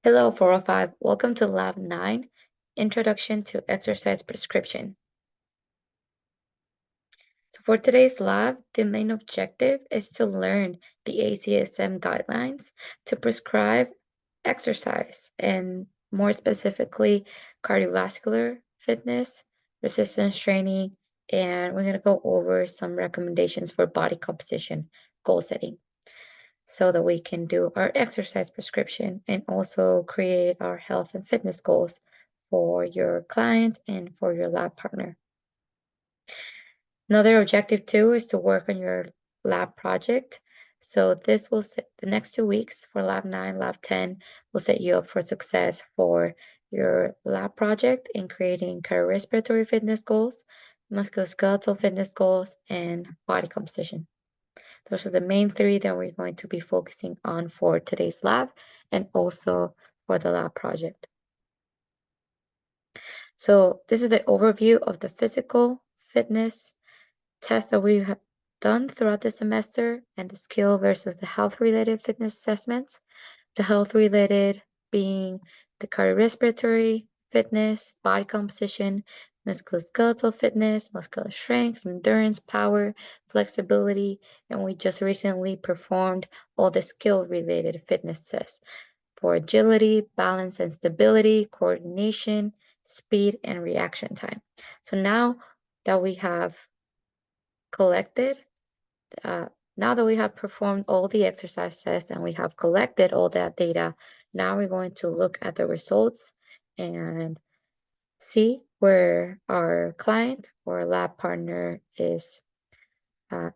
Hello, 405. Welcome to Lab 9, Introduction to Exercise Prescription. So for today's lab, the main objective is to learn the ACSM guidelines to prescribe exercise, and more specifically, cardiovascular fitness, resistance training, and we're going to go over some recommendations for body composition goal setting, so that we can do our exercise prescription and also create our health and fitness goals for your client and for your lab partner. Another objective too is to work on your lab project. So this will set the next 2 weeks for lab 9, lab 10 will set you up for success for your lab project in creating cardiorespiratory fitness goals, musculoskeletal fitness goals, and body composition. Those are the main three that we're going to be focusing on for today's lab and also for the lab project. So this is the overview of the physical fitness tests that we have done throughout the semester and the skill versus the health-related fitness assessments. The health-related being the cardiorespiratory fitness, body composition, musculoskeletal fitness, muscular strength, endurance, power, flexibility, and we just recently performed all the skill-related fitness tests for agility, balance and stability, coordination, speed, and reaction time. So now that we have collected, now that we have performed all the exercise tests and we have collected all that data, now we're going to look at the results and see where our client or lab partner is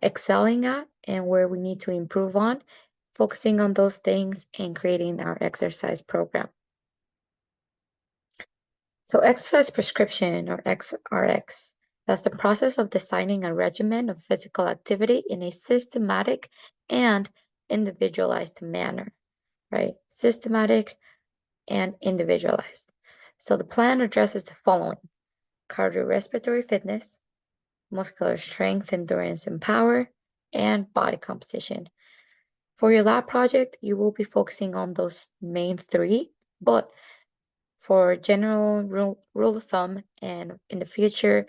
excelling at and where we need to improve on, focusing on those things and creating our exercise program. So exercise prescription, or XRX, that's the process of designing a regimen of physical activity in a systematic and individualized manner, right? Systematic and individualized. So the plan addresses the following: cardiorespiratory fitness, muscular strength, endurance, and power, and body composition. For your lab project, you will be focusing on those main three, but for general rule of thumb and in the future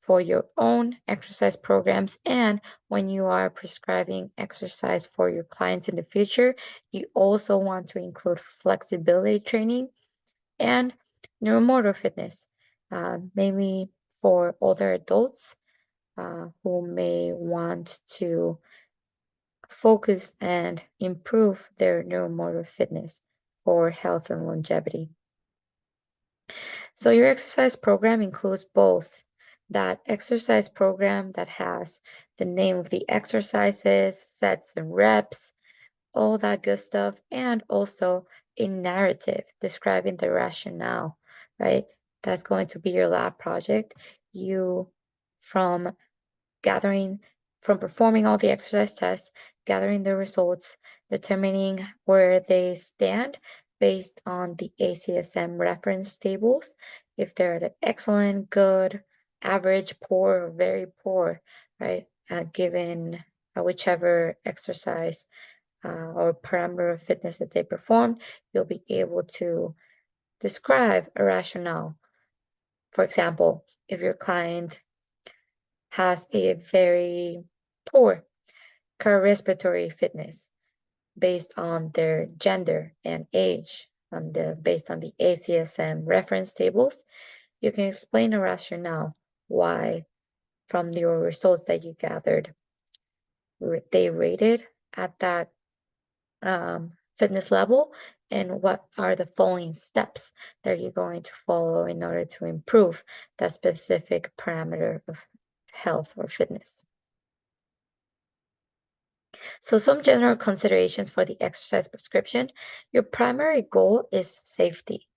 for your own exercise programs, and when you are prescribing exercise for your clients in the future, you also want to include flexibility training and neuromotor fitness, mainly for older adults who may want to focus and improve their neuromotor fitness for health and longevity. So your exercise program includes both that exercise program that has the name of the exercises, sets and reps, all that good stuff, and also a narrative describing the rationale, right? That's going to be your lab project. You, from performing all the exercise tests, gathering the results, determining where they stand based on the ACSM reference tables, if they're at excellent, good, average, poor, or very poor, right? Given whichever exercise or parameter of fitness that they perform, you'll be able to describe a rationale. For example, if your client has a very poor cardiorespiratory fitness based on their gender and age, based on the ACSM reference tables, you can explain a rationale why, from your results that you gathered, they rated at that fitness level, and what are the following steps that you're going to follow in order to improve that specific parameter of health or fitness. So some general considerations for the exercise prescription. Your primary goal is safety,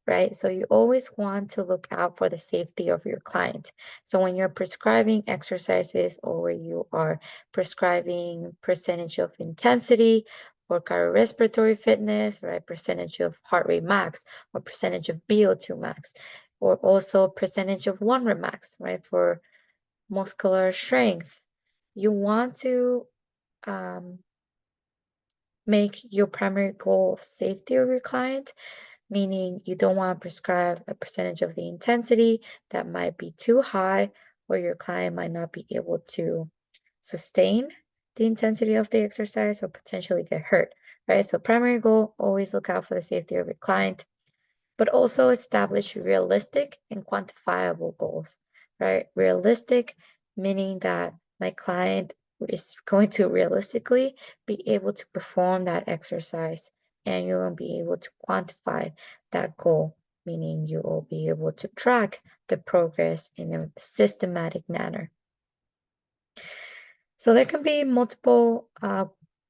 right? So you always want to look out for the safety of your client. So when you're prescribing exercises or you are prescribing percentage of intensity or cardiorespiratory fitness, right? Percentage of heart rate max or percentage of VO2 max, or also percentage of 1 rep max, right? For muscular strength, you want to make your primary goal of safety of your client, meaning you don't want to prescribe a percentage of the intensity that might be too high, or your client might not be able to sustain the intensity of the exercise or potentially get hurt, right? So primary goal, always look out for the safety of your client, but also establish realistic and quantifiable goals, right? Realistic, meaning that my client is going to realistically be able to perform that exercise, and you will be able to quantify that goal, meaning you will be able to track the progress in a systematic manner. So there can be multiple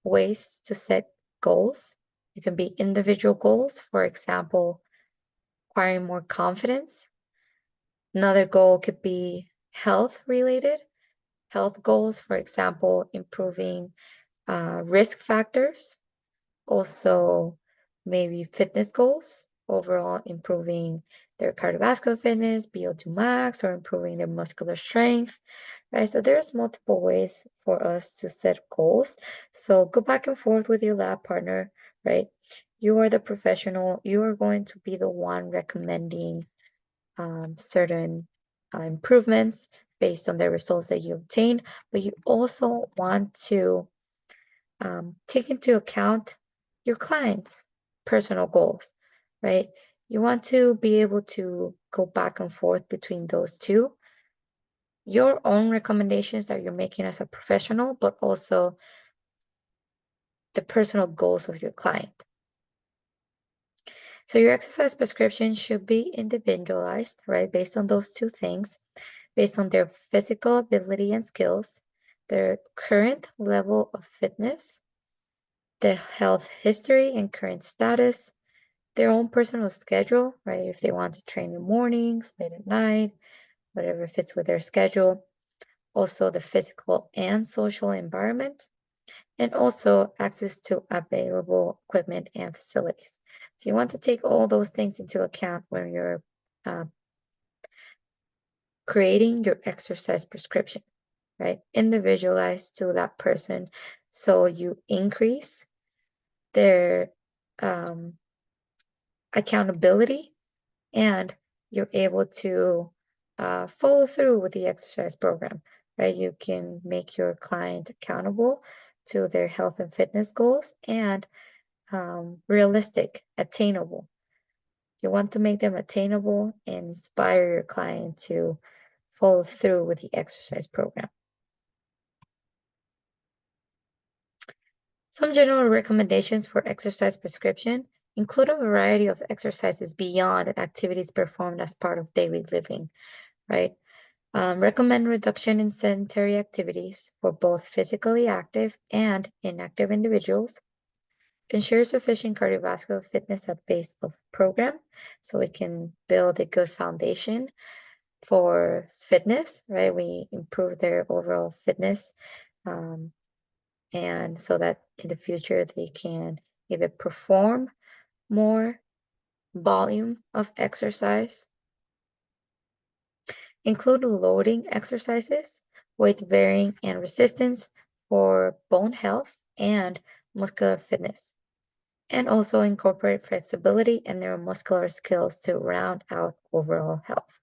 ways to set goals. It can be individual goals, for example, acquiring more confidence. Another goal could be health related. Health goals, for example, improving risk factors. Also, maybe fitness goals, overall improving their cardiovascular fitness, VO2 max, or improving their muscular strength, right? So there's multiple ways for us to set goals. So go back and forth with your lab partner, right? You are the professional. You are going to be the one recommending certain improvements based on the results that you obtain, but you also want to take into account your client's personal goals, right? You want to be able to go back and forth between those two. Your own recommendations that you're making as a professional, but also the personal goals of your client. So your exercise prescription should be individualized, right? Based on those two things, based on their physical ability and skills, their current level of fitness, their health history and current status, their own personal schedule, right? If they want to train in the mornings, late at night, whatever fits with their schedule. Also the physical and social environment, and also access to available equipment and facilities. So you want to take all those things into account when you're creating your exercise prescription, right? Individualized to that person. So you increase their accountability, and you're able to follow through with the exercise program, right? You can make your client accountable to their health and fitness goals, and realistic, attainable. You want to make them attainable and inspire your client to follow through with the exercise program. Some general recommendations for exercise prescription include a variety of exercises beyond activities performed as part of daily living, right? Recommend reduction in sedentary activities for both physically active and inactive individuals. Ensure sufficient cardiovascular fitness at base of program, so we can build a good foundation for fitness, right? We improve their overall fitness, and so that in the future they can either perform more volume of exercise. Include loading exercises, weight bearing, and resistance for bone health and muscular fitness. And also incorporate flexibility and neuromuscular skills to round out overall health.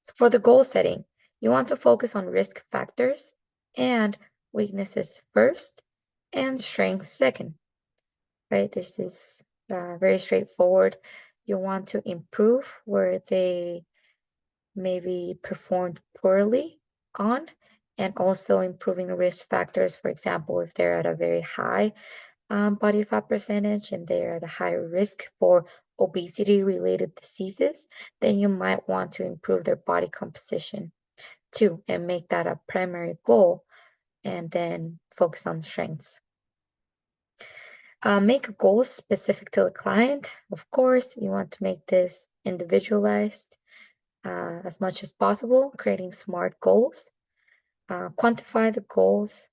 So for the goal setting, you want to focus on risk factors and weaknesses first and strength second, right? This is very straightforward. You want to improve where they maybe performed poorly on, and also improving risk factors. For example, if they're at a very high body fat percentage and they're at a higher risk for obesity related diseases, then you might want to improve their body composition too and make that a primary goal, and then focus on strengths. Make goals specific to the client. Of course, you want to make this individualized as much as possible, creating SMART goals. Quantify the goals,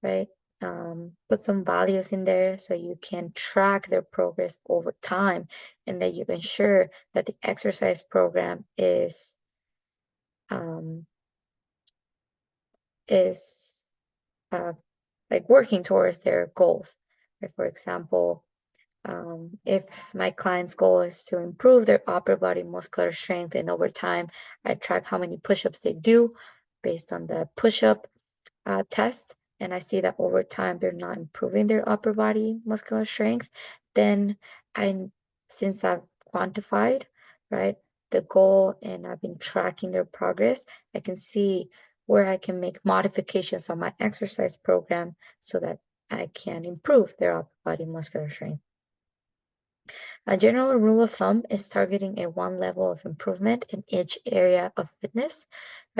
right? Put some values in there so you can track their progress over time, and that you ensure that the exercise program is uh, like working towards their goals. Like for example, if my client's goal is to improve their upper body muscular strength, and over time, I track how many push-ups they do based on the push-up test, and I see that over time they're not improving their upper body muscular strength, then since I've quantified, right, the goal and I've been tracking their progress, I can see where I can make modifications on my exercise program so that I can improve their upper body muscular strength. A general rule of thumb is targeting a one level of improvement in each area of fitness,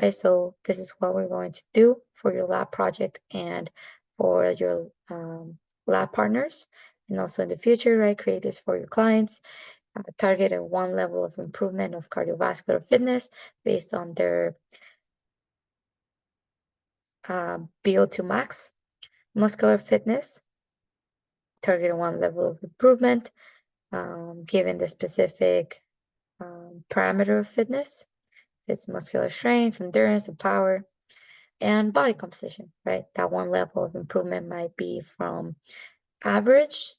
right? So this is what we're going to do for your lab project and for your lab partners, and also in the future, right? Create this for your clients. Target a one level of improvement of cardiovascular fitness based on their VO2 max. Muscular fitness, target a one level of improvement given the specific parameter of fitness. It's muscular strength, endurance, and power, and body composition, right? That one level of improvement might be from average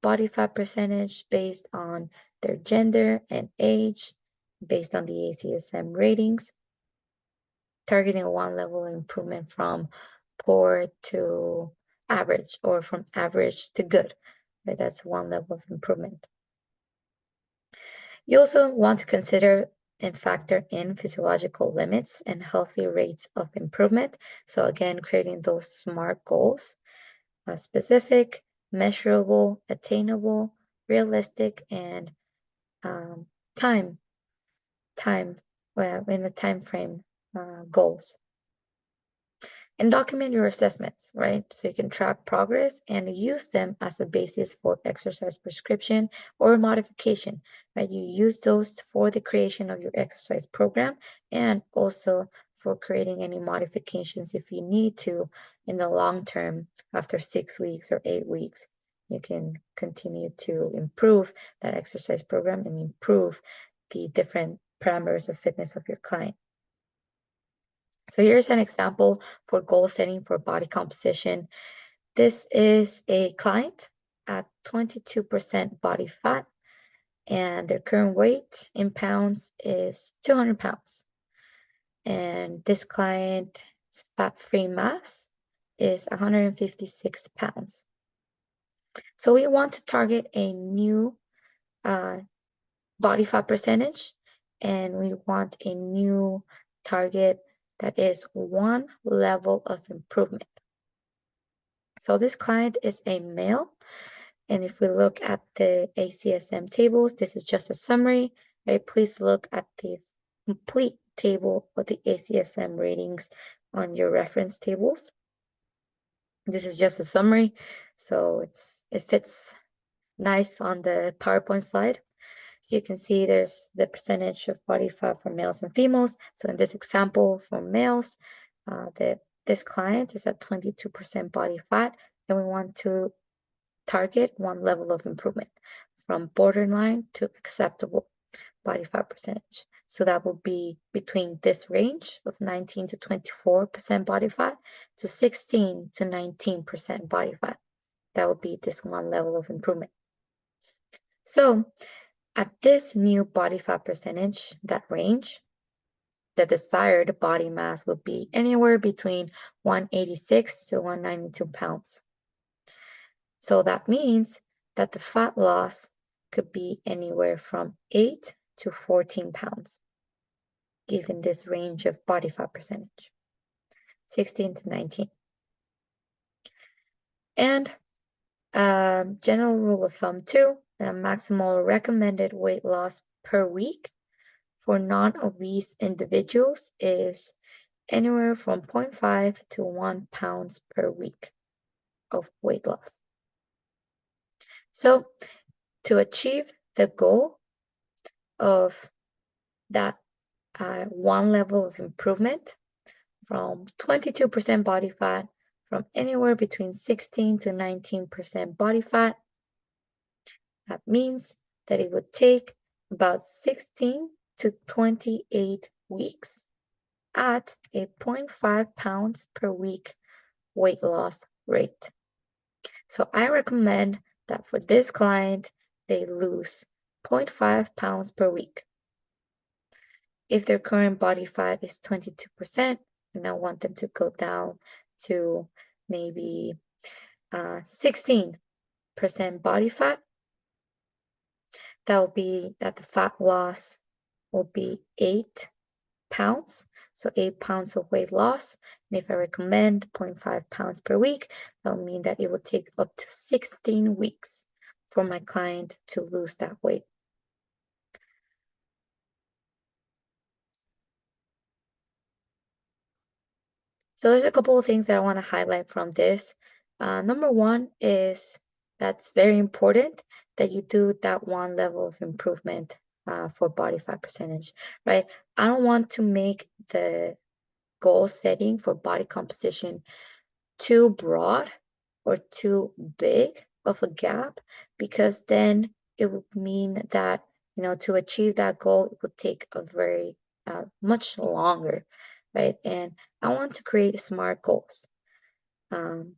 body fat percentage based on their gender and age, based on the ACSM ratings, targeting a one level of improvement from poor to average, or from average to good, right? That's one level of improvement. You also want to consider and factor in physiological limits and healthy rates of improvement. So again, creating those SMART goals, specific, measurable, attainable, realistic, and time in the time frame goals. And document your assessments, right? So you can track progress and use them as a basis for exercise prescription or modification, right? You use those for the creation of your exercise program, and also for creating any modifications if you need to in the long term after 6 weeks or 8 weeks. You can continue to improve that exercise program and improve the different parameters of fitness of your client. So here's an example for goal setting for body composition. This is a client at 22% body fat, and their current weight in pounds is 200 pounds. And this client's fat-free mass is 156 pounds. So we want to target a new body fat percentage, and we want a new target that is one level of improvement. So this client is a male, and if we look at the ACSM tables, this is just a summary, right? Please look at the complete table of the ACSM ratings on your reference tables. This is just a summary, so it fits nice on the PowerPoint slide. So you can see there's the percentage of body fat for males and females. So in this example for males, this client is at 22% body fat, and we want to target one level of improvement from borderline to acceptable body fat percentage. So that will be between this range of 19 to 24% body fat to 16 to 19% body fat. That would be this one level of improvement. So at this new body fat percentage, that range, the desired body mass would be anywhere between 186 to 192 pounds. So that means that the fat loss could be anywhere from 8 to 14 pounds, given this range of body fat percentage, 16 to 19. And general rule of thumb too, the maximal recommended weight loss per week for non-obese individuals is anywhere from 0.5 to 1 pounds per week of weight loss. So to achieve the goal of that one level of improvement from 22% body fat, from anywhere between 16 to 19% body fat, that means that it would take about 16 to 28 weeks at a 0.5 pounds per week weight loss rate. So I recommend that for this client, they lose 0.5 pounds per week. If their current body fat is 22%, and I want them to go down to maybe 16% body fat, that will be that the fat loss will be 8 pounds. So 8 pounds of weight loss. And if I recommend 0.5 pounds per week, that will mean that it will take up to 16 weeks for my client to lose that weight. So there's a couple of things that I want to highlight from this. Number one is that's very important that you do that one level of improvement for body fat percentage, right? I don't want to make the goal setting for body composition too broad or too big of a gap, because then it would mean that, to achieve that goal, it would take a very much longer, right? And I want to create smart goals, um,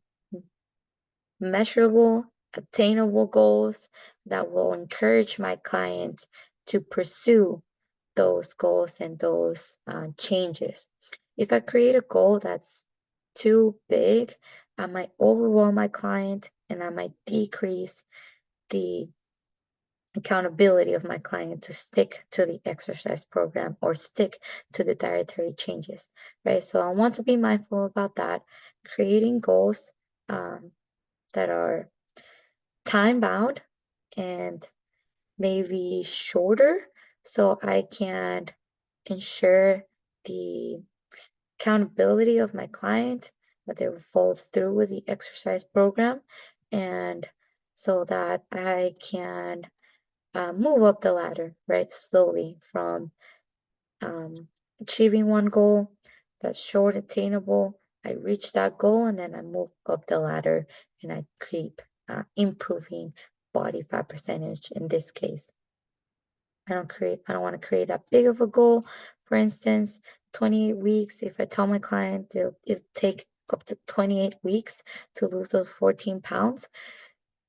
measurable, attainable goals that will encourage my client to pursue those goals and those changes. If I create a goal that's too big, I might overwhelm my client and I might decrease the accountability of my client to stick to the exercise program or stick to the dietary changes, right? So I want to be mindful about that, creating goals that are time bound and maybe shorter so I can ensure the accountability of my client, that they will follow through with the exercise program, and so that I can move up the ladder, right, slowly from achieving one goal that's short, attainable. I reach that goal and then I move up the ladder and I keep improving body fat percentage in this case. I don't want to create that big of a goal. For instance, 28 weeks, if I tell my client it'll take up to 28 weeks to lose those 14 pounds,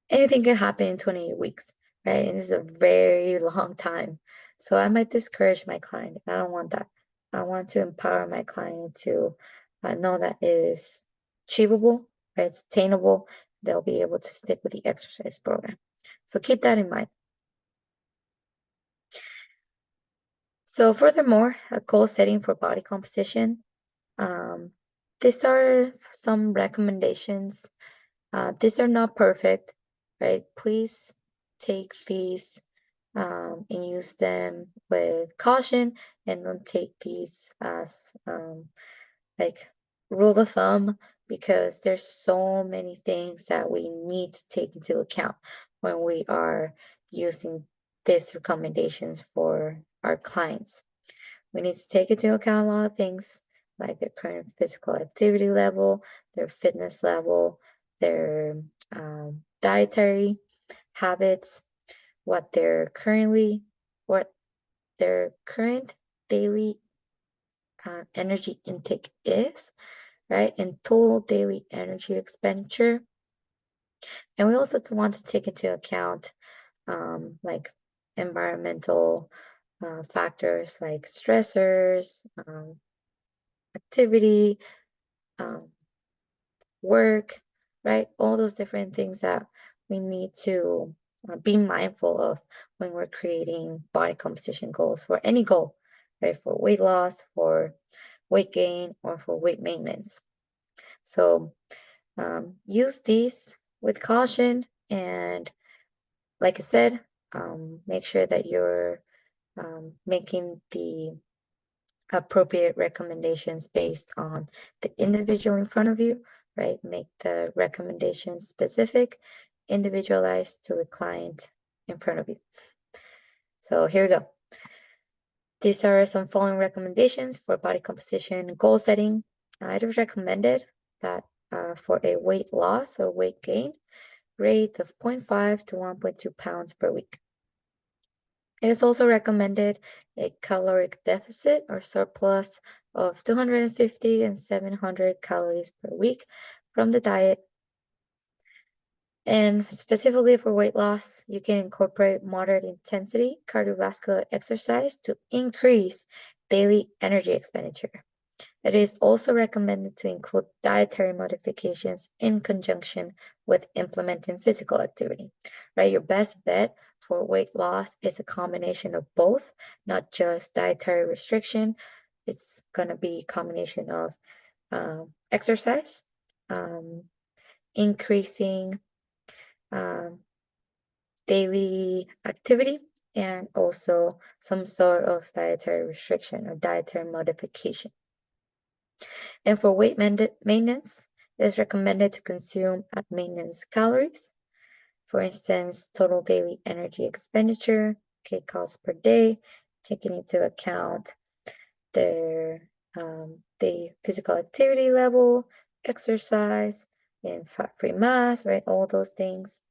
anything can happen in 28 weeks, right? And this is a very long time. So I might discourage my client. I don't want that. I want to empower my client to know that it is achievable, right? It's attainable. They'll be able to stick with the exercise program. So keep that in mind. So furthermore, a goal setting for body composition. These are some recommendations. These are not perfect, right? Please take these and use them with caution, and don't take these as like rule of thumb, because there's so many things that we need to take into account when we are using these recommendations for our clients. We need to take into account a lot of things like their current physical activity level, their fitness level, their dietary habits, what their current daily energy intake is, right? And total daily energy expenditure. And we also want to take into account like environmental factors like stressors, activity, work, right? All those different things that we need to be mindful of when we're creating body composition goals for any goal, right? For weight loss, for weight gain, or for weight maintenance. So use these with caution, and like I said, make sure that you're making the appropriate recommendations based on the individual in front of you, right? Make the recommendations specific, individualized to the client in front of you. So here we go. These are some following recommendations for body composition goal setting. I'd recommended that for a weight loss or weight gain rate of 0.5 to 1.2 pounds per week. It is also recommended a caloric deficit or surplus of 250 and 700 calories per week from the diet And specifically for weight loss, you can incorporate moderate intensity cardiovascular exercise to increase daily energy expenditure. It is also recommended to include dietary modifications in conjunction with implementing physical activity, right? Your best bet for weight loss is a combination of both, not just dietary restriction. It's going to be a combination of exercise, increasing daily activity, and also some sort of dietary restriction or dietary modification. And for weight maintenance, it is recommended to consume at maintenance calories. For instance, total daily energy expenditure, kcals per day, taking into account the physical activity level, exercise, and fat-free mass, right? All those things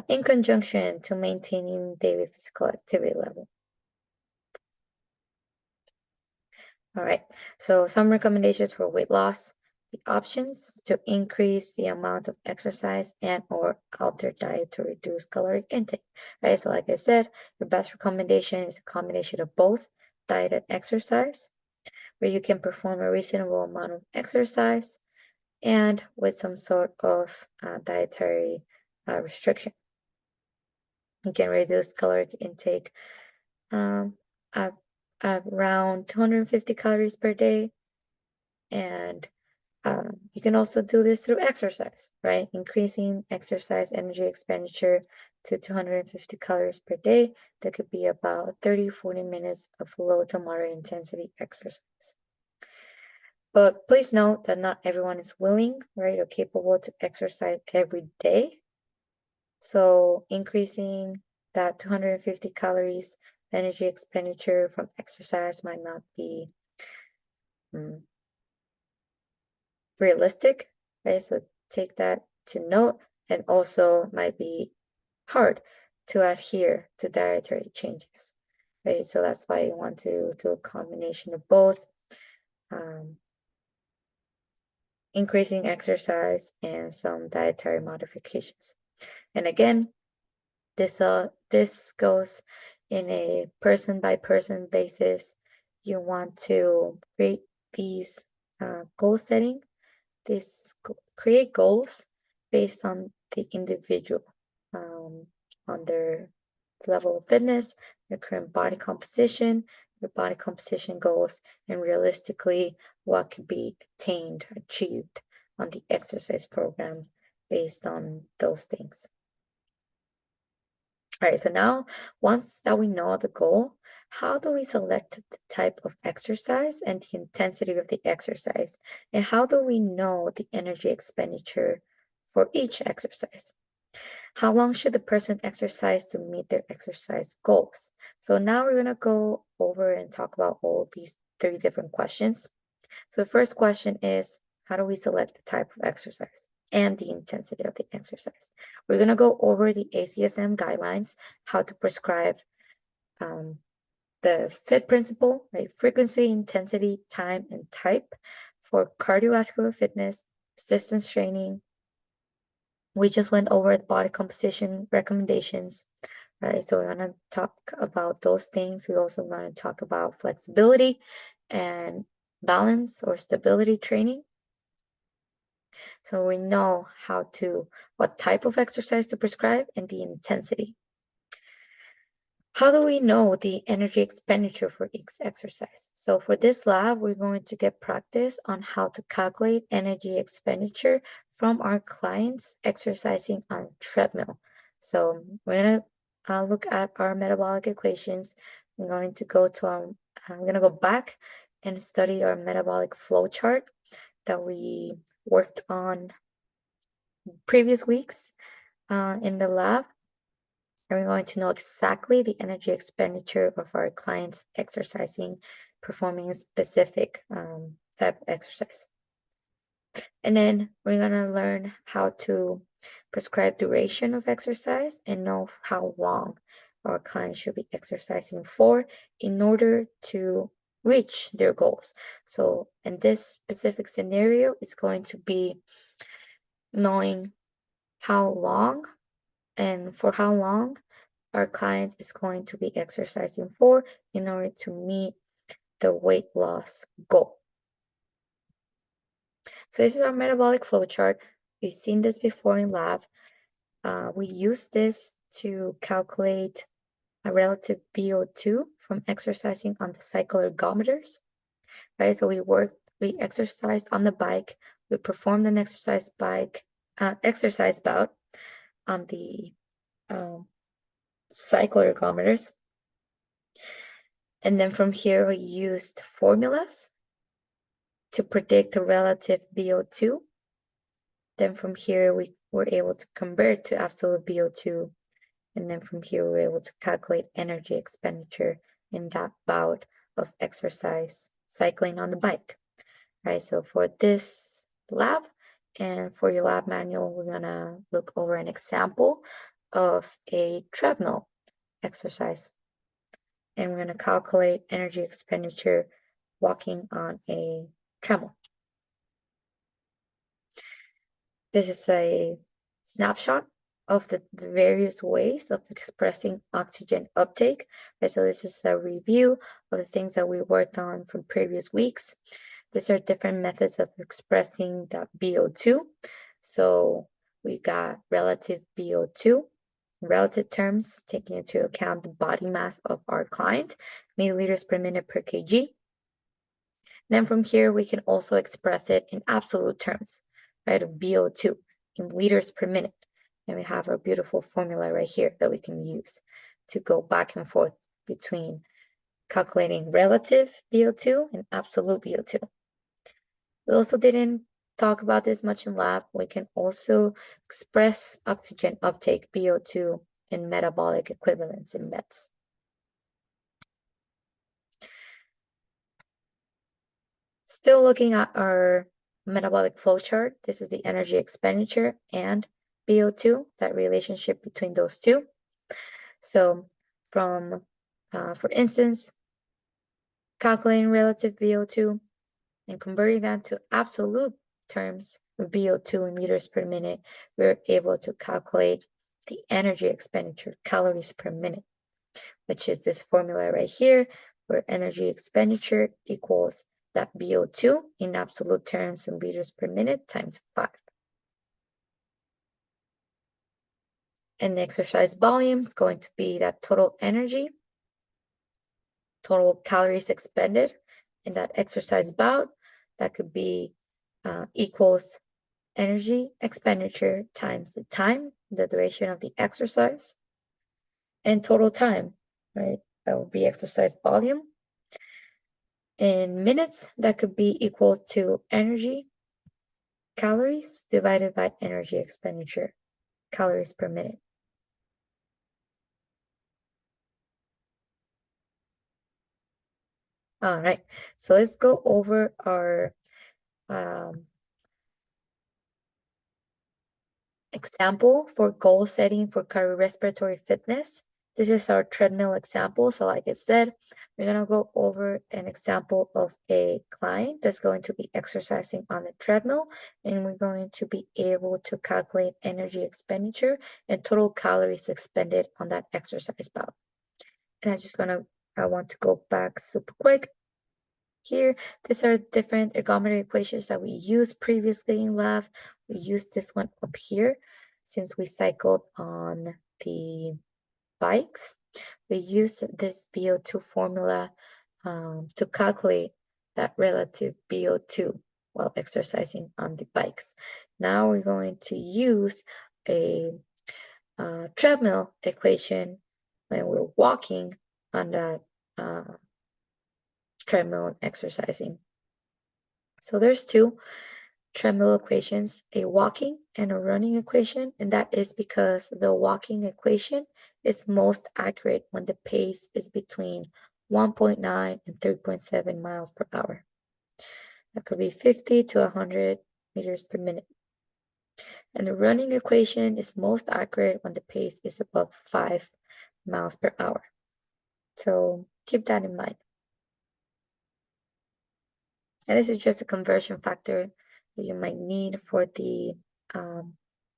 in conjunction to maintaining daily physical activity level. All right, so some recommendations for weight loss. The options to increase the amount of exercise and or alter diet to reduce caloric intake, right? So like I said, your best recommendation is a combination of both diet and exercise, where you can perform a reasonable amount of exercise and with some sort of dietary restriction. You can reduce caloric intake at around 250 calories per day. And you can also do this through exercise, right? Increasing exercise energy expenditure to 250 calories per day. That could be about 30-40 minutes of low to moderate intensity exercise. But please note that not everyone is willing, right, or capable to exercise every day. So increasing that 250 calories energy expenditure from exercise might not be realistic, right? So take that to note, and also might be hard to adhere to dietary changes, right? So that's why you want to do a combination of both, increasing exercise and some dietary modifications. And again, this goes in a person by person basis. You want to create these goal setting, create goals based on the individual, on their level of fitness, their current body composition, their body composition goals, and realistically what could be attained, achieved on the exercise program based on those things. All right, so now once that we know the goal, how do we select the type of exercise and the intensity of the exercise? And how do we know the energy expenditure for each exercise? How long should the person exercise to meet their exercise goals? So now we're going to go over and talk about all of these 3 different questions. So the first question is, how do we select the type of exercise and the intensity of the exercise? We're going to go over the ACSM guidelines, how to prescribe the FIT principle, right? Frequency, intensity, time, and type for cardiovascular fitness, resistance training. We just went over the body composition recommendations, right? So we're going to talk about those things. We also going to talk about flexibility and balance or stability training. So we know what type of exercise to prescribe and the intensity. How do we know the energy expenditure for each exercise? So for this lab, we're going to get practice on how to calculate energy expenditure from our clients exercising on treadmill. So we're going to look at our metabolic equations. I'm going to go back and study our metabolic flow chart that we worked on previous weeks in the lab. And we're going to know exactly the energy expenditure of our clients exercising, performing a specific type of exercise. And then we're going to learn how to prescribe duration of exercise and know how long our clients should be exercising for in order to reach their goals. So in this specific scenario, it's going to be knowing how long and for how long our client is going to be exercising for in order to meet the weight loss goal. So this is our metabolic flow chart. We've seen this before in lab. We use this to calculate a relative VO2 from exercising on the cycle ergometers, right? So we exercised on the bike, we performed an exercise bout on the cycle ergometers. And then from here, we used formulas to predict the relative VO2. Then from here, we were able to convert to absolute VO2. And then from here, we were able to calculate energy expenditure in that bout of exercise cycling on the bike, right? So for this lab and for your lab manual, we're gonna look over an example of a treadmill exercise. And we're gonna calculate energy expenditure walking on a treadmill. This is a snapshot of the various ways of expressing oxygen uptake. Right, so this is a review of the things that we worked on from previous weeks. These are different methods of expressing that VO2. So we got relative VO2, relative terms, taking into account the body mass of our client, milliliters per minute per kg. Then from here, we can also express it in absolute terms, right, of VO2 in liters per minute. And we have our beautiful formula right here that we can use to go back and forth between calculating relative VO2 and absolute VO2. We also didn't talk about this much in lab. We can also express oxygen uptake VO2 in metabolic equivalents in METs. Still looking at our metabolic flow chart, this is the energy expenditure and VO2, that relationship between those two. So from, for instance, calculating relative VO2 and converting that to absolute terms of VO2 in liters per minute, we're able to calculate the energy expenditure, calories per minute, which is this formula right here, where energy expenditure equals that VO2 in absolute terms in liters per minute times 5. And the exercise volume is going to be that total energy, total calories expended in that exercise bout. That could be equals energy expenditure times the time, the duration of the exercise, and total time, right? That would be exercise volume. In minutes, that could be equal to energy calories divided by energy expenditure, calories per minute. All right, so let's go over our example for goal setting for cardiorespiratory fitness. This is our treadmill example. So like I said, we're gonna go over an example of a client that's going to be exercising on a treadmill, and we're going to be able to calculate energy expenditure and total calories expended on that exercise bout. And I want to go back super quick. Here, these are different ergometer equations that we used previously in lab. We used this one up here since we cycled on the bikes. We used this VO2 formula to calculate that relative VO2 while exercising on the bikes. Now we're going to use a treadmill equation when we're walking on that treadmill and exercising. So there's two treadmill equations, a walking and a running equation, and that is because the walking equation is most accurate when the pace is between 1.9 and 3.7 miles per hour. That could be 50 to 100 meters per minute. And the running equation is most accurate when the pace is above 5 miles per hour. So keep that in mind. And this is just a conversion factor that you might need for the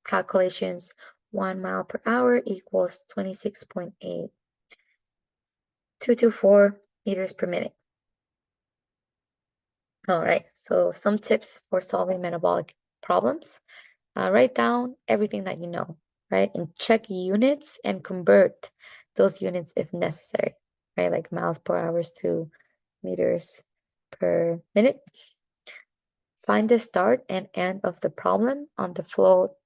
calculations. 1 mile per hour equals 26.8224 meters per minute. All right, so some tips for solving metabolic problems. Write down everything that you know, right? And check units and convert those units if necessary, right? Like miles per hour to meters per minute. Find the start and end of the problem on the flow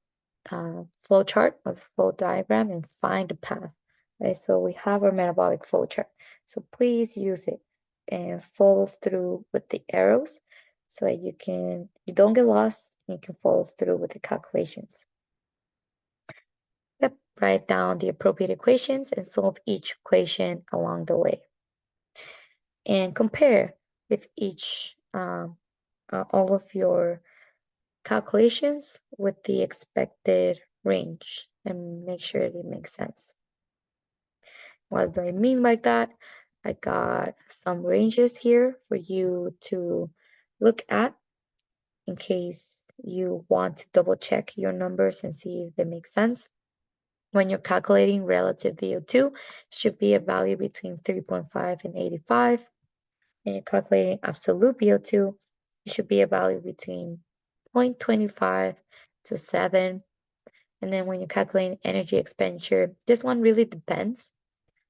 chart or the flow diagram and find the path. Right? So we have our metabolic flow chart. So please use it and follow through with the arrows so that you don't get lost and you can follow through with the calculations. Yep, write down the appropriate equations and solve each equation along the way. And compare with each all of your calculations with the expected range and make sure it makes sense. What do I mean by that? I got some ranges here for you to look at in case you want to double check your numbers and see if they make sense. When you're calculating relative VO2, should be a value between 3.5 and 85. When you're calculating absolute VO2, it should be a value between 0.25 to 7. And then when you're calculating energy expenditure, this one really depends,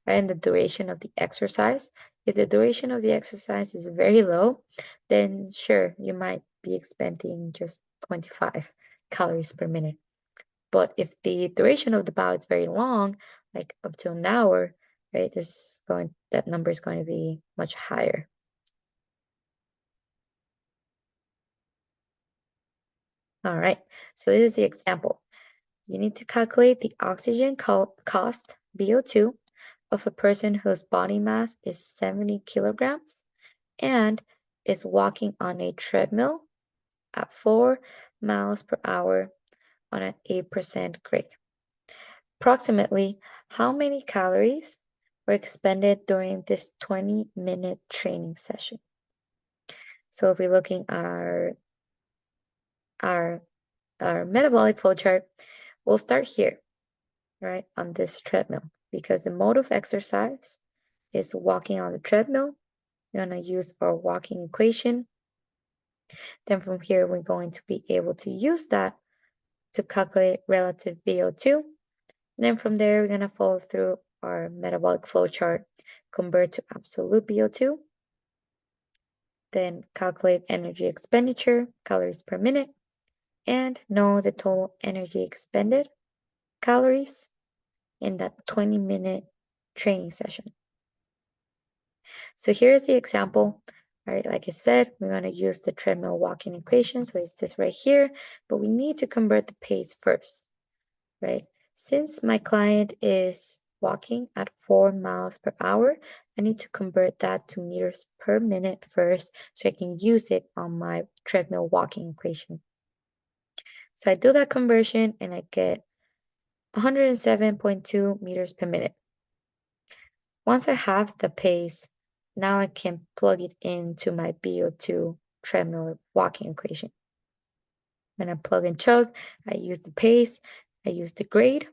right, and the duration of the exercise. If the duration of the exercise is very low, then sure, you might be expending just 25 calories per minute. But if the duration of the bout is very long, like up to an hour, right, that number is going to be much higher. All right, so this is the example. You need to calculate the oxygen cost, VO2, of a person whose body mass is 70 kilograms and is walking on a treadmill at 4 miles per hour on an 8% grade. Approximately how many calories were expended during this 20-minute training session? So if we're looking at our metabolic flow chart, we'll start here, right, on this treadmill, because the mode of exercise is walking on the treadmill. We're going to use our walking equation. Then from here, we're going to be able to use that to calculate relative VO2. And then from there, we're going to follow through our metabolic flow chart, convert to absolute VO2, then calculate energy expenditure, calories per minute, and know the total energy expended, calories, in that 20-minute training session. So here's the example. All right, like I said, we're going to use the treadmill walking equation. So it's this right here, but we need to convert the pace first, right? Since my client is walking at 4 miles per hour, I need to convert that to meters per minute first so I can use it on my treadmill walking equation. So I do that conversion and I get 107.2 meters per minute. Once I have the pace, now I can plug it into my VO2 treadmill walking equation. When I plug and chug, I use the pace, I use the grade.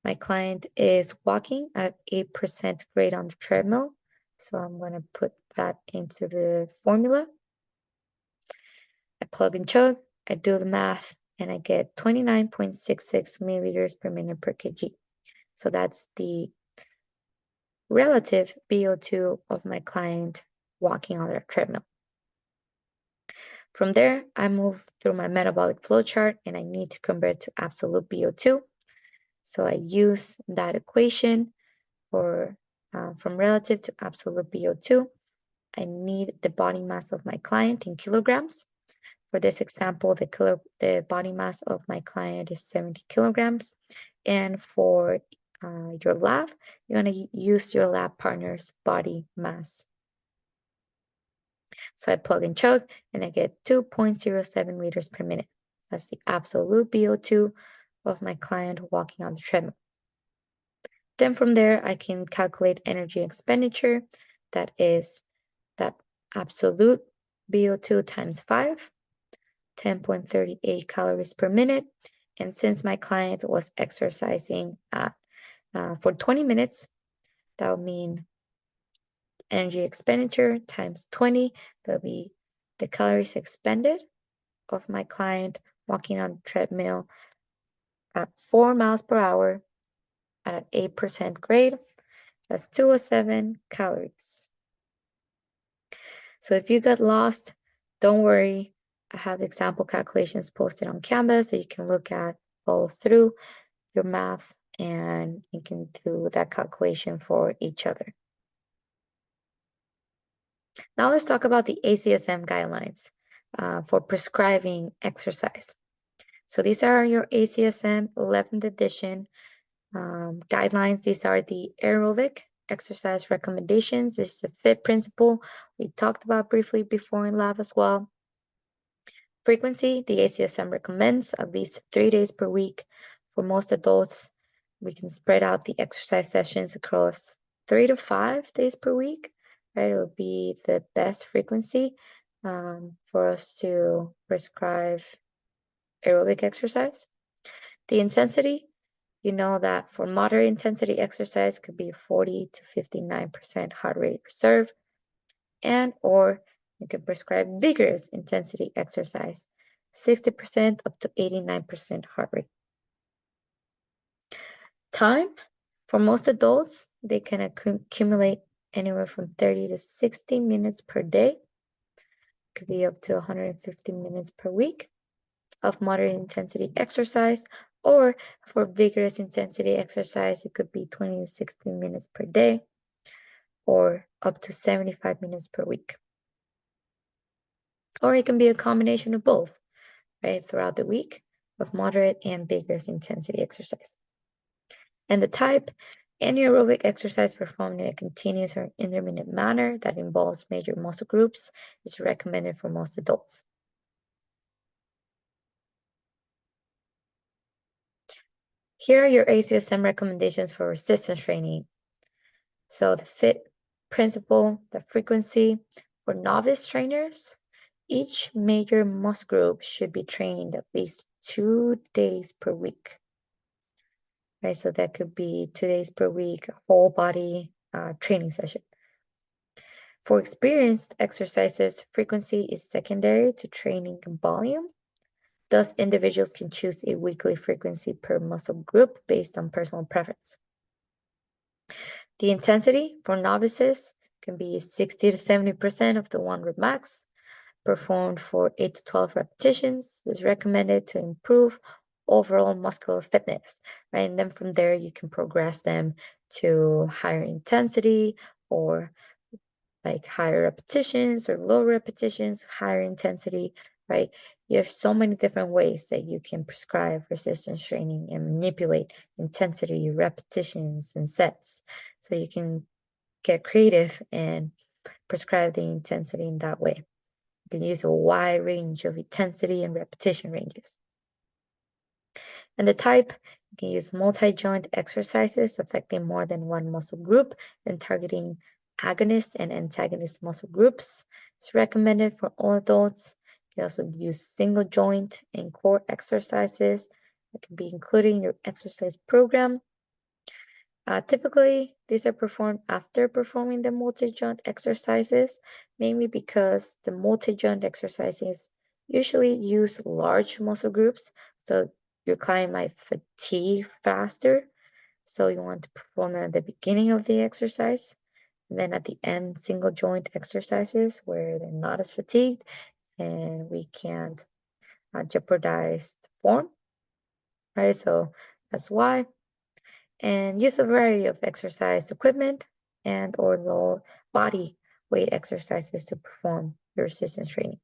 My client is walking at 8% grade on the treadmill, so I'm going to put that into the formula. I plug and chug, I do the math, and I get 29.66 milliliters per minute per kg. So that's the relative VO2 of my client walking on their treadmill. From there, I move through my metabolic flow chart and I need to convert to absolute VO2. So I use that equation for from relative to absolute VO2. I need the body mass of my client in kilograms. For this example, the body mass of my client is 70 kilograms. And for your lab, you're going to use your lab partner's body mass. So I plug and chug and I get 2.07 liters per minute. That's the absolute VO2 of my client walking on the treadmill. Then from there, I can calculate energy expenditure. That is that absolute VO2 times 5, 10.38 calories per minute. And since my client was exercising for 20 minutes, that would mean energy expenditure times 20. That would be the calories expended of my client walking on a treadmill at 4 miles per hour at an 8% grade. That's 207 calories. So if you got lost, don't worry. I have example calculations posted on Canvas that you can look at, follow through your math, and you can do that calculation for each other. Now let's talk about the ACSM guidelines for prescribing exercise. So these are your ACSM 11th edition guidelines. These are the aerobic exercise recommendations. This is the FIT principle we talked about briefly before in lab as well. Frequency, the ACSM recommends at least 3 days per week. For most adults, we can spread out the exercise sessions across 3 to 5 days per week. Right, it would be the best frequency for us to prescribe aerobic exercise. The intensity, you know that for moderate intensity exercise could be 40 to 59% heart rate reserve, and or you can prescribe vigorous intensity exercise, 60% up to 89% heart rate. Time, for most adults, they can accumulate anywhere from 30 to 60 minutes per day. Could be up to 150 minutes per week of moderate intensity exercise, or for vigorous intensity exercise, it could be 20 to 60 minutes per day, or up to 75 minutes per week. Or it can be a combination of both, right, throughout the week of moderate and vigorous intensity exercise. And the type, any aerobic exercise performed in a continuous or intermittent manner that involves major muscle groups is recommended for most adults. Here are your ACSM recommendations for resistance training. So the FIT principle, the frequency. For novice trainers, each major muscle group should be trained at least 2 days per week. Right, so that could be 2 days per week, a whole body training session. For experienced exercises, frequency is secondary to training volume. Thus, individuals can choose a weekly frequency per muscle group based on personal preference. The intensity for novices can be 60 to 70% of the 1 rep max, performed for 8 to 12 repetitions. Is recommended to improve overall muscular fitness, right? And then from there, you can progress them to higher intensity or like higher repetitions or low repetitions, higher intensity, right? You have so many different ways that you can prescribe resistance training and manipulate intensity, repetitions, and sets. So you can get creative and prescribe the intensity in that way. You can use a wide range of intensity and repetition ranges. And the type, you can use multi-joint exercises affecting more than one muscle group and targeting agonist and antagonist muscle groups. It's recommended for all adults. You can also use single joint and core exercises that can be included in your exercise program. Typically, these are performed after performing the multi-joint exercises, mainly because the multi-joint exercises usually use large muscle groups, so your client might fatigue faster. So you want to perform them at the beginning of the exercise, and then at the end, single joint exercises where they're not as fatigued and we can't jeopardize the form, right? So that's why. And use a variety of exercise equipment and or lower body weight exercises to perform your resistance training.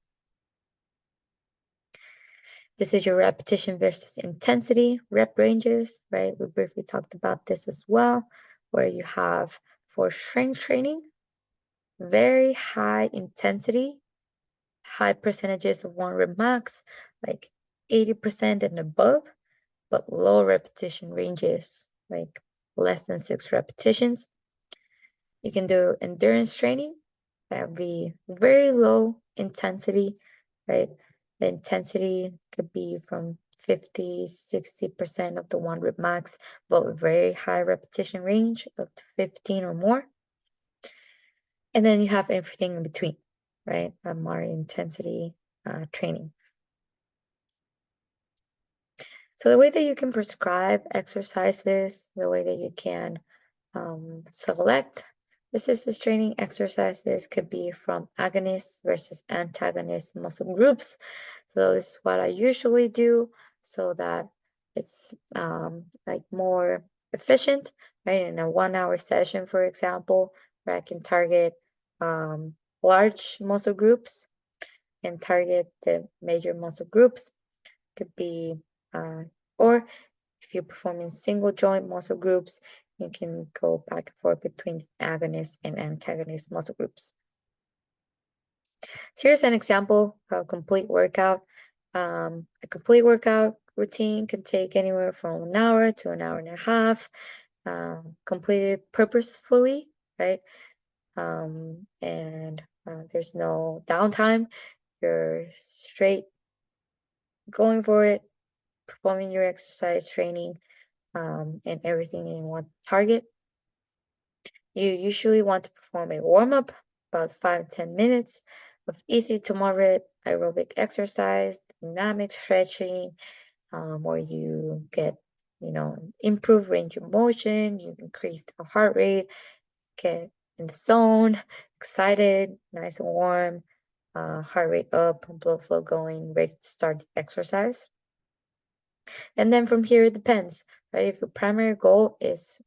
This is your repetition versus intensity, rep ranges, right? We briefly talked about this as well, where you have for strength training, very high intensity, high percentages of 1 rep max, like 80% and above, but low repetition ranges, like less than 6 repetitions. You can do endurance training. That would be very low intensity, right? The intensity could be from 50, 60% of the 1 rep max, but with very high repetition range, up to 15 or more. And then you have everything in between, right? Moderate intensity training. So the way that you can prescribe exercises, the way that you can select resistance training exercises could be from agonist versus antagonist muscle groups. So this is what I usually do so that it's like more efficient, right? In a 1-hour session, for example, where I can target large muscle groups and target the major muscle groups. Could be, or if you're performing single joint muscle groups, you can go back and forth between the agonist and antagonist muscle groups. So here's an example of a complete workout. A complete workout routine can take anywhere from 1 hour to 1 hour and a half, completed purposefully, right? And there's no downtime. You're straight going for it, performing your exercise training, and everything in one target. You usually want to perform a warm-up, about 5 to 10 minutes of easy to moderate aerobic exercise, dynamic stretching, where you get, improve range of motion, you increase the heart rate, get in the zone, excited, nice and warm, heart rate up, blood flow going, ready to start the exercise. And then from here, it depends, right? If your primary goal is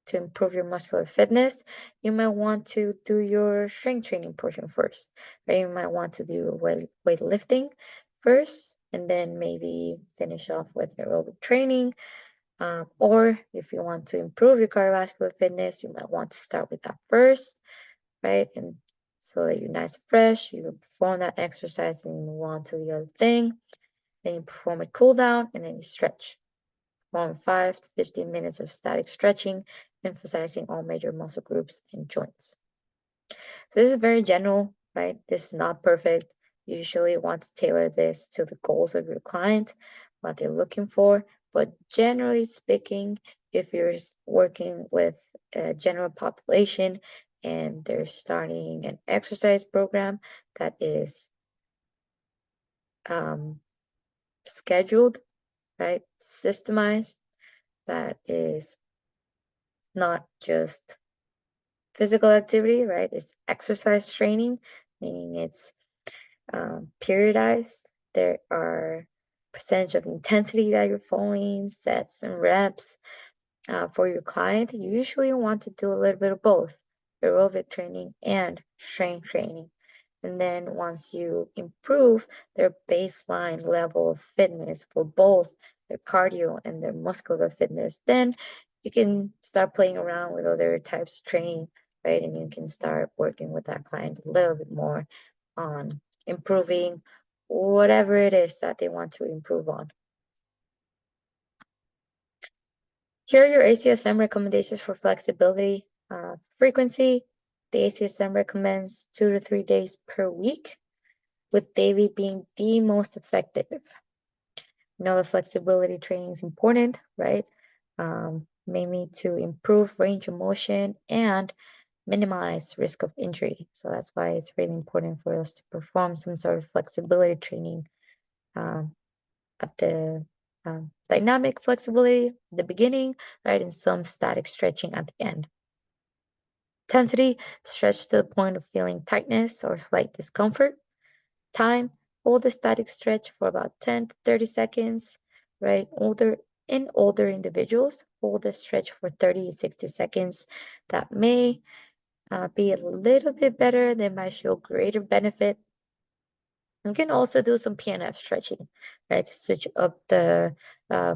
to improve your muscular fitness, you might want to do your strength training portion first, right? You might want to do weightlifting first, and then maybe finish off with aerobic training. Or if you want to improve your cardiovascular fitness, you might want to start with that first, right? And so that you're nice and fresh, you perform that exercise and you move on to the other thing. Then you perform a cool down and then you stretch. Perform 5 to 15 minutes of static stretching, emphasizing all major muscle groups and joints. So this is very general, right? This is not perfect. You usually want to tailor this to the goals of your client, what they're looking for. But generally speaking, if you're working with a general population and they're starting an exercise program that is scheduled, right, systemized, that is not just physical activity, right? It's exercise training, meaning it's periodized. There are percentage of intensity that you're following, sets and reps. For your client, you usually want to do a little bit of both, aerobic training and strength training. And then once you improve their baseline level of fitness for both their cardio and their muscular fitness, then you can start playing around with other types of training, right? And you can start working with that client a little bit more on improving whatever it is that they want to improve on. Here are your ACSM recommendations for flexibility. Frequency, the ACSM recommends 2 to 3 days per week, with daily being the most effective. The flexibility training is important, right? Mainly to improve range of motion and minimize risk of injury. So that's why it's really important for us to perform some sort of flexibility training at the dynamic flexibility at the beginning, right? And some static stretching at the end. Intensity, stretch to the point of feeling tightness or slight discomfort. Time, hold the static stretch for about 10 to 30 seconds, right? In older individuals, hold the stretch for 30 to 60 seconds. That may be a little bit better. They might show greater benefit. You can also do some PNF stretching, right? To switch up the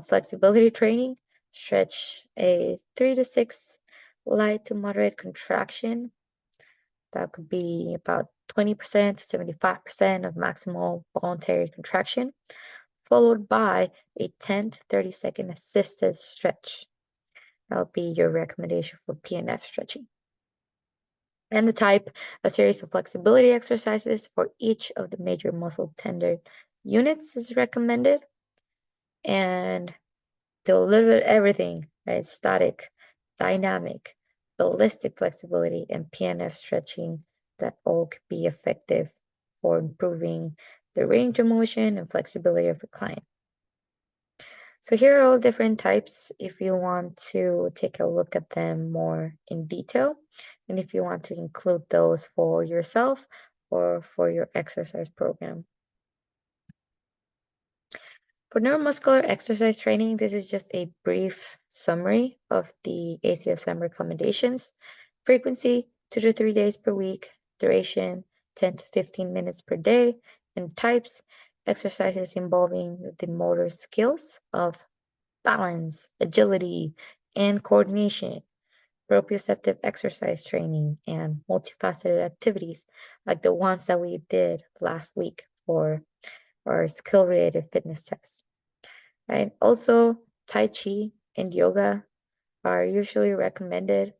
flexibility training. Stretch a 3 to 6 light to moderate contraction. That could be about 20% to 75% of maximal voluntary contraction, followed by a 10 to 30 second assisted stretch. That would be your recommendation for PNF stretching. And the type, a series of flexibility exercises for each of the major muscle tendon units is recommended. and deliver everything, right? Static, dynamic, ballistic flexibility, and PNF stretching that all could be effective for improving the range of motion and flexibility of the client. So here are all different types if you want to take a look at them more in detail, and if you want to include those for yourself or for your exercise program. For neuromuscular exercise training, this is just a brief summary of the ACSM recommendations. Frequency, 2 to 3 days per week. Duration, 10 to 15 minutes per day. And types, exercises involving the motor skills of balance, agility, and coordination. Proprioceptive exercise training and multifaceted activities like the ones that we did last week for our skill-related fitness test. Right? Also, Tai Chi and yoga are usually recommended.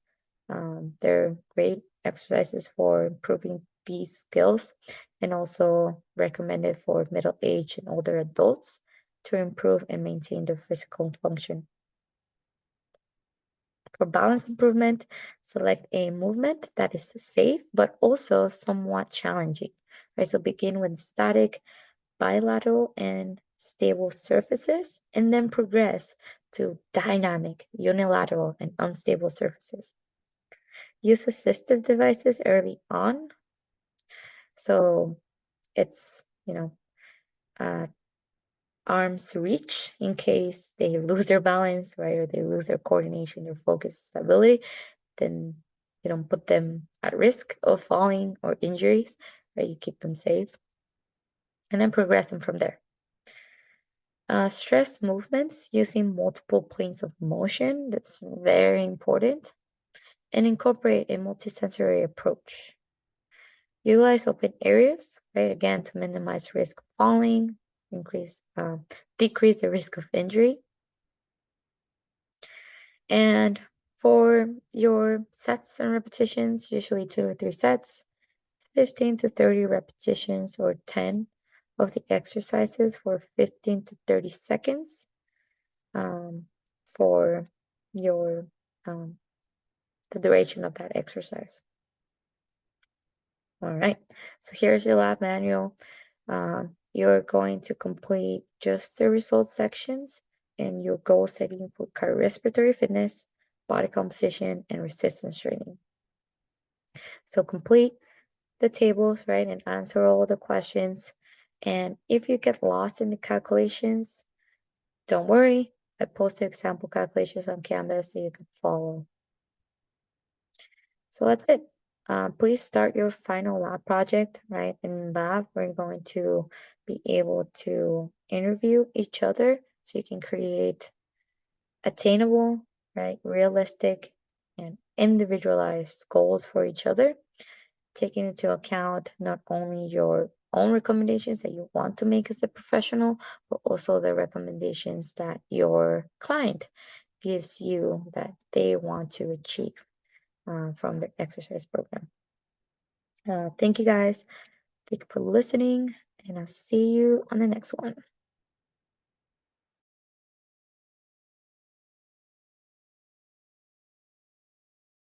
They're great exercises for improving these skills and also recommended for middle-aged and older adults to improve and maintain their physical function. For balance improvement, select a movement that is safe but also somewhat challenging. Right? So begin with static, bilateral, and stable surfaces, and then progress to dynamic, unilateral, and unstable surfaces. Use assistive devices early on. So it's, arm's reach in case they lose their balance, right? Or they lose their coordination, their focus, stability, then you don't put them at risk of falling or injuries, right? You keep them safe. And then progress them from there. Stress movements using multiple planes of motion, that's very important. And incorporate a multisensory approach. Utilize open areas, right? Again, to minimize risk of falling, decrease the risk of injury. And for your sets and repetitions, usually 2 or 3 sets, 15 to 30 repetitions or 10 of the exercises for 15 to 30 seconds for your the duration of that exercise. All right, so here's your lab manual. You're going to complete just the results sections and your goal setting for cardiorespiratory fitness, body composition, and resistance training. So complete the tables, right, and answer all the questions. And if you get lost in the calculations, don't worry. I posted example calculations on Canvas so you can follow. So that's it. Please start your final lab project, right? In lab, we're going to be able to interview each other so you can create attainable, right, realistic, and individualized goals for each other, taking into account not only your own recommendations that you want to make as a professional, but also the recommendations that your client gives you that they want to achieve from the exercise program. Thank you guys. Thank you for listening, and I'll see you on the next one.